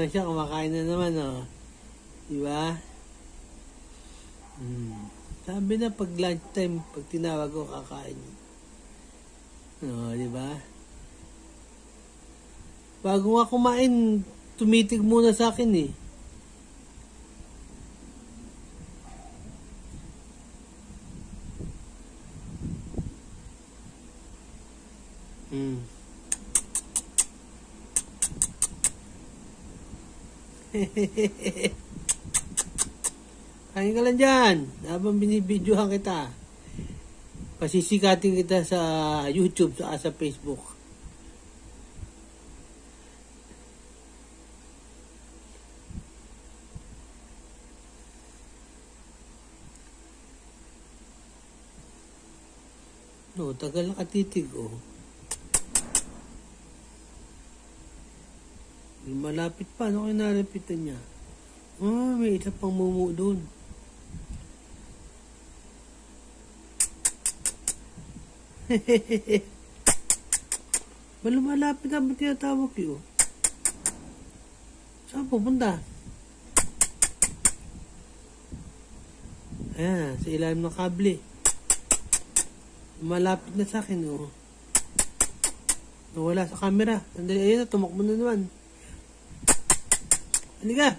na siya, kumakain na naman, oh. Diba? Sabi na pag lunchtime, pag tinawag ko, kakain. Diba? Bago nga kumain, tumitig muna sa akin, eh. Kain ka lang dyan habang binibidyohan kita. Pasisikatin kita sa YouTube sa Facebook. Tagal nakatitig, oh. Malapit pa, ano kayo nalapitan niya? May isa pang mumu doon. Malapit na ba tinatawag yun? Saan pupunta? Ayan, sa ilalim ng kable. Malapit na sa akin, oh. Nawala sa camera. Sandali, ayun na, tumakbo na naman. Halika!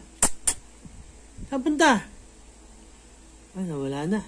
Saan punta? Nawala na.